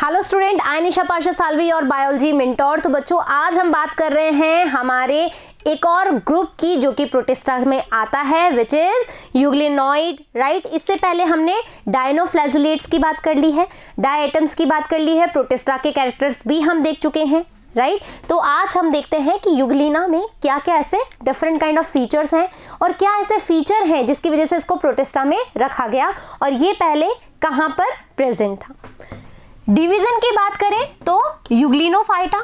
Hello student, आई निशा पाशा सालवी और biology mentor. तो बच्चों, आज हम बात कर रहे हैं हमारे एक और ग्रुप की जो कि प्रोटिस्टा में आता है, विच इज यूग्लिनॉइड, राइट। इससे पहले हमने डायनोफ्लैजिलेट्स की बात कर ली है, डायटम्स की बात कर ली है, प्रोटिस्टा के कैरेक्टर्स भी हम देख चुके हैं, राइट। तो आज हम देखते हैं कि यूग्लिना में क्या क्या ऐसे डिफरेंट काइंड ऑफ फीचर्स हैं और क्या ऐसे फीचर हैं जिसकी वजह से इसको प्रोटिस्टा में रखा गया और ये पहले कहाँ पर प्रेजेंट था। डिवीजन की बात करें तो यूग्लिनोफाइटा,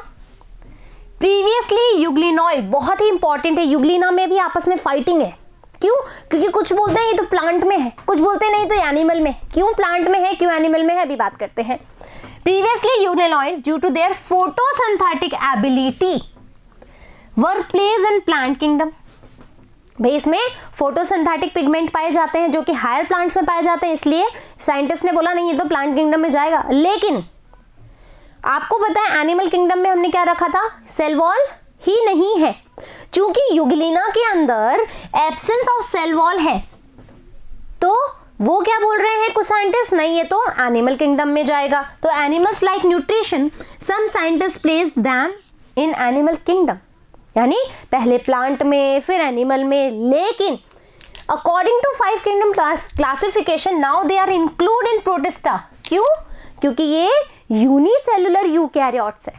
प्रीवियसली यूग्लिनॉइड, बहुत ही इंपॉर्टेंट है। यूग्लिना में भी आपस में फाइटिंग है, क्यों? क्योंकि कुछ बोलते हैं ये तो प्लांट में है, कुछ बोलते हैं नहीं तो एनिमल में। क्यों प्लांट में है, क्यों एनिमल में है, अभी बात करते हैं। Previously euglenoids due to their photosynthetic ability were place in plant kingdom. भाई इसमें फोटोसिंथेटिक पिगमेंट पाए जाते हैं जो कि हायर प्लांट्स में पाए जाते हैं, इसलिए साइंटिस्ट ने बोला नहीं ये तो प्लांट किंगडम में जाएगा। लेकिन आपको पता है एनिमल किंगडम में हमने क्या रखा था, सेल वॉल ही नहीं है। चूंकि यूग्लिना के अंदर एब्सेंस ऑफ सेल वॉल है तो वो क्या बोल रहे हैं कुछ साइंटिस्ट, नहीं ये तो एनिमल किंगडम में जाएगा। तो animals like nutrition, some scientist placed them in animal kingdom, यानी पहले प्लांट में फिर एनिमल में। लेकिन according to 5 kingdom classification now they are include in Protista. क्यों? क्योंकि ये यूनिसेलुलर यूकैरियोट्स है,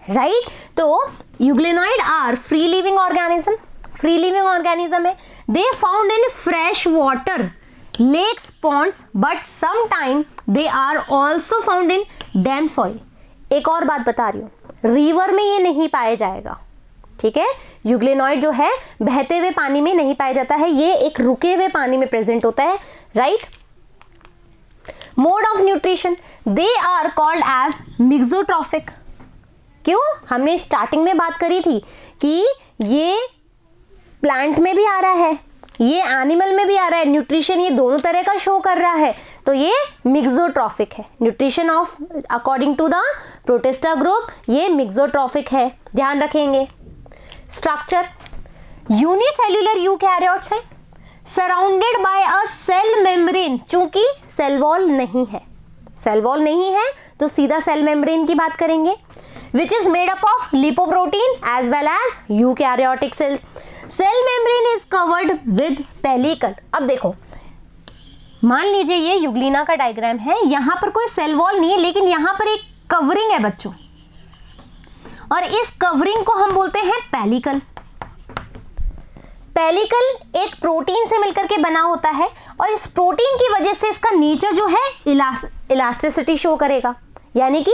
राइट। तो euglenoid are free living organism, free living organism है। They found in fresh water, lakes, ponds, but some time they are also found in damp soil. एक और बात बता रही हूँ, रिवर में ये नहीं पाया जाएगा, ठीक है। यूग्लिनॉइड जो है बहते हुए पानी में नहीं पाया जाता है, ये एक रुके हुए पानी में प्रेजेंट होता है, right. Mode of nutrition, they are called as mixotrophic. क्यों? हमने स्टार्टिंग में बात करी थी कि ये प्लांट में भी आ रहा है, ये एनिमल में भी आ रहा है, न्यूट्रिशन ये दोनों तरह का शो कर रहा है, तो ये मिक्सोट्रॉफिक है। Nutrition of according to the protista group ये मिक्सोट्रॉफिक है, ध्यान रखेंगे। स्ट्रक्चर, यूनिसेल्युलर यूकैरियोट्स है, surrounded by a cell membrane. चूंकि सेल वॉल नहीं है, सेल वॉल नहीं है तो सीधा सेल मेम्ब्रेन की बात करेंगे, which is made up of lipoprotein as well as eukaryotic cells. Cell membrane is covered with pellicle. अब देखो, मान लीजिए ये यूग्लिना का डायग्राम है, यहां पर कोई सेल वॉल नहीं है लेकिन यहां पर एक कवरिंग है बच्चों, और इस कवरिंग को हम बोलते हैं पेलिकल। पेलिकल एक प्रोटीन से मिलकर के बना होता है और इस प्रोटीन की वजह से इसका नेचर जो है इलास्टिसिटी शो करेगा, यानी कि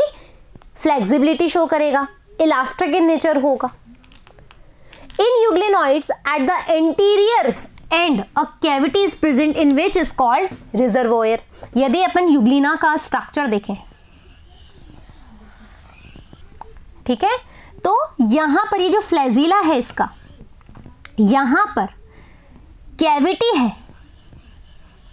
फ्लेक्सिबिलिटी शो करेगा, इलास्टिक इन नेचर होगा। In euglenoids at the anterior end a cavity is present in which is called reservoir. यदि अपन यूग्लिना का स्ट्रक्चर देखें, ठीक है, तो यहां पर ये जो फ्लैजिला है इसका, यहां पर कैविटी है,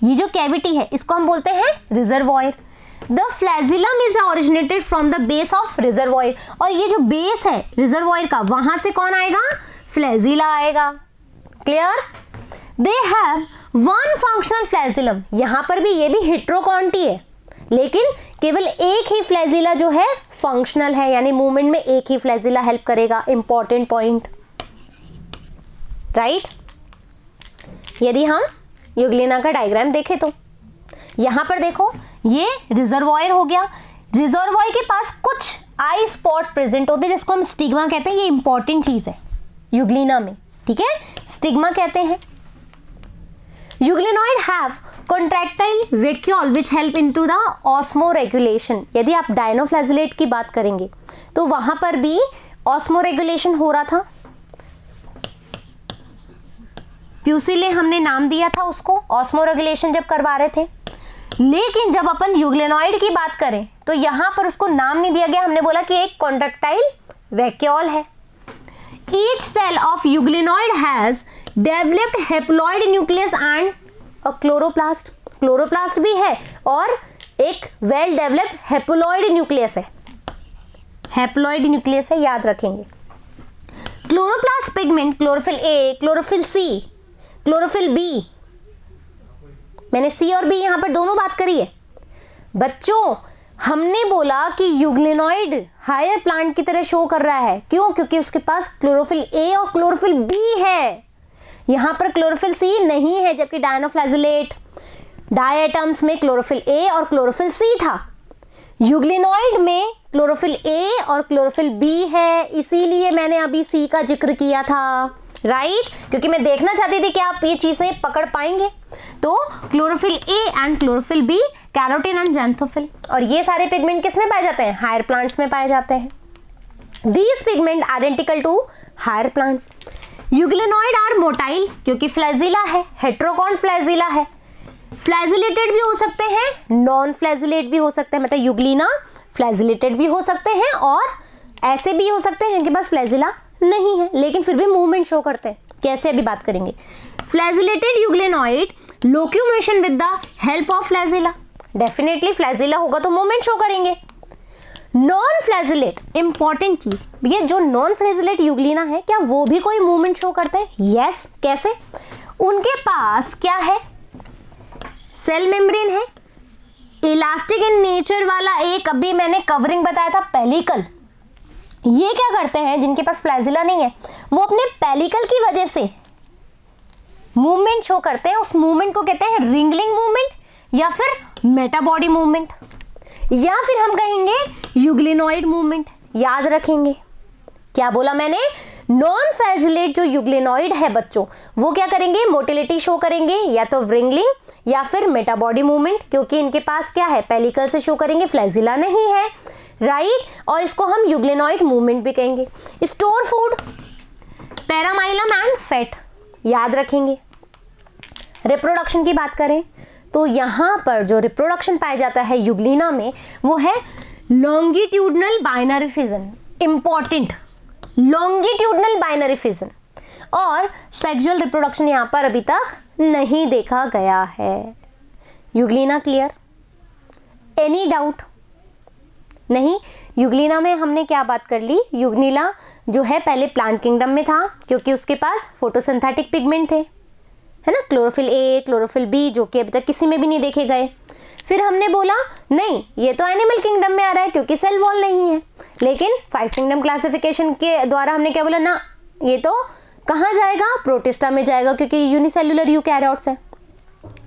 ये जो कैविटी है इसको हम बोलते हैं reservoir. The flagellum is originated from the base of reservoir, और ये जो बेस है रिजर्वॉयर का, वहां से कौन आएगा, फ्लैजिला आएगा। Clear? They have one functional flagellum, यहां पर भी ये भी हेट्रोकॉन्टी है, लेकिन केवल एक ही फ्लैजिला जो है फंक्शनल है, यानी मूवमेंट में एक ही फ्लैजिला हेल्प करेगा। Important point, right. यदि हम यूग्लिना का डायग्राम देखें तो यहां पर देखो, ये रिजर्वॉयर हो गया, रिजर्वॉयर के पास कुछ आई स्पॉट प्रेजेंट होते हैं जिसको हम स्टिग्मा कहते हैं। ये इंपॉर्टेंट चीज है यूग्लिना में, ठीक है, स्टिग्मा कहते हैं। Euglenoid have contractile vacuole which help into the osmo regulation. यदि आप डायनोफ्लैजिलेट की बात करेंगे तो वहां पर भी ऑस्मो रेगुलेशन हो रहा था। प्यूसिले हमने नाम दिया था उसको, ऑस्मो रेगुलेशन जब करवा रहे थे। लेकिन जब अपन यूग्लिनॉइड की बात करें तो यहां पर उसको नाम नहीं दिया गया, हमने बोला कि एक कॉन्ट्रैक्टाइल वैक्यूल है। Each cell of euglenoid has developed haploid nucleus and a chloroplast. Chloroplast भी है और एक वेल डेवलप्ड हैप्लॉइड न्यूक्लियस है, हैप्लॉइड न्यूक्लियस है, याद रखेंगे। Chloroplast pigment, chlorophyll A, chlorophyll C, chlorophyll B, मैंने सी और बी यहां पर दोनों बात करी है। बच्चों हमने बोला कि यूग्लिनॉइड हायर प्लांट की तरह शो कर रहा है, क्यों? क्योंकि उसके पास क्लोरोफिल ए और क्लोरोफिल बी है। यहां पर क्लोरोफिल सी नहीं है, जबकि डायनोफ्लैजिलेट डायटम्स में क्लोरोफिल ए और क्लोरोफिल सी था। यूग्लिनॉइड में क्लोरोफिल ए और क्लोरोफिल बी है, इसीलिए मैंने अभी सी का जिक्र किया था, राइट? क्योंकि मैं देखना चाहती थी कि आप ये चीजें पकड़ पाएंगे। तो chlorophyll A and chlorophyll B, carotene and xanthophyll, और ये सारे पिगमेंट किस में पाए जाते हैं? हायर प्लांट्स में पाए जाते हैं। These pigment identical to higher plants. Euglenoid are motile क्योंकि फ्लैजिला है, हेट्रोकॉन फ्लैजिला है। फ्लैजिलेटेड भी हो सकते हैं, नॉन फ्लैजिलेट भी हो सकते हैं, मतलब यूग्लिना फ्लैजिलेटेड भी हो सकते हैं और ऐसे भी हो सकते हैं जिनके पास फ्लैजिला नहीं है लेकिन फिर भी मूवमेंट शो करते हैं। कैसे, अभी बात करेंगे। Flagellated euglenoid locomotion with the help of flagella, definitely flagella होगा तो मूवमेंट शो करेंगे। नॉन फ्लैजिलेट, इंपॉर्टेंट चीज, ये जो नॉन फ्लैजिलेट यूग्लिना है क्या वो भी कोई मूवमेंट शो करते हैं? यस। कैसे? उनके पास क्या है? सेल मेम्ब्रेन है, इलास्टिक इन नेचर वाला एक अभी मैंने कवरिंग बताया था, पेलिकल। ये क्या करते हैं जिनके पास फ्लैजिला नहीं है, वो अपने पेलिकल की वजह से मूवमेंट शो करते हैं। उस मूवमेंट को कहते हैं रिंगलिंग मूवमेंट या फिर मेटाबॉडी मूवमेंट या फिर हम कहेंगे यूग्लिनॉइड मूवमेंट। याद रखेंगे क्या बोला मैंने? नॉन फ्लैजिलेट जो यूग्लिनॉइड है बच्चों, वो क्या करेंगे? मोटिलिटी शो करेंगे, या तो रिंगलिंग या फिर मेटाबॉडी मूवमेंट, क्योंकि इनके पास क्या है? पेलिकल से शो करेंगे, फ्लैजिला नहीं है, राइट? और इसको हम यूग्लिनॉइड मूवमेंट भी कहेंगे। स्टोर फूड, पैरामाइलम एंड फैट, याद रखेंगे। रिप्रोडक्शन की बात करें तो यहां पर जो रिप्रोडक्शन पाया जाता है यूग्लिना में वो है longitudinal binary fission, important, longitudinal binary fission. और सेक्सुअल रिप्रोडक्शन यहां पर अभी तक नहीं देखा गया है। Euglena clear? Any doubt? नहीं। यूग्लिना में हमने क्या बात कर ली? यूग्लिना जो है पहले प्लांट किंगडम में था क्योंकि उसके पास फोटोसिंथेटिक पिगमेंट थे, है ना, क्लोरोफिल ए, क्लोरोफिल बी, जो कि अभी तक किसी में भी नहीं देखे गए। फिर हमने बोला नहीं, ये तो एनिमल किंगडम में आ रहा है क्योंकि सेल वॉल नहीं है। लेकिन 5 किंगडम क्लासिफिकेशन के द्वारा हमने क्या बोला? ना, ये तो कहाँ जाएगा? प्रोटिस्टा में जाएगा क्योंकि यूनिसेल्युलर यूकैरियोट्स है,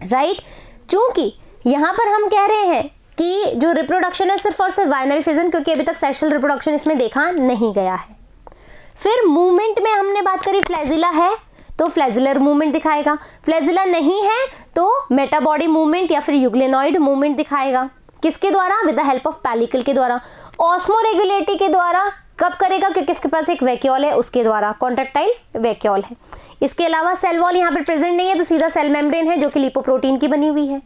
राइट? चूंकि यहाँ पर हम कह रहे हैं कि जो रिप्रोडक्शन है सिर्फ और सिर्फ बाइनरी फिजन, क्योंकि अभी तक सेक्सुअल रिप्रोडक्शन इसमें देखा नहीं गया है। फिर मूवमेंट में हमने बात करी, फ्लैजिला है तो फ्लैजिलर मूवमेंट दिखाएगा, फ्लैजिला नहीं है तो मेटाबॉडी मूवमेंट या फिर यूग्लिनॉइड मूवमेंट दिखाएगा। किसके द्वारा? With the help of pellicle के द्वारा। ऑस्मोरेगुलेटरी के द्वारा कब करेगा? क्योंकि इसके पास एक वैक्यूल है, उसके द्वारा, कॉन्ट्रैक्टाइल वैक्यूल है। इसके अलावा सेल वॉल यहाँ पर प्रेजेंट नहीं है तो सीधा सेल मेम्ब्रेन है जो कि लिपोप्रोटीन की बनी हुई है।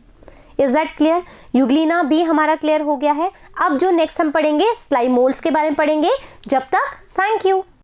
Is that clear? यूग्लिना भी हमारा क्लियर हो गया है। अब जो नेक्स्ट हम पढ़ेंगे स्लाइम मोल्ड्स के बारे में पढ़ेंगे। जब तक थैंक यू।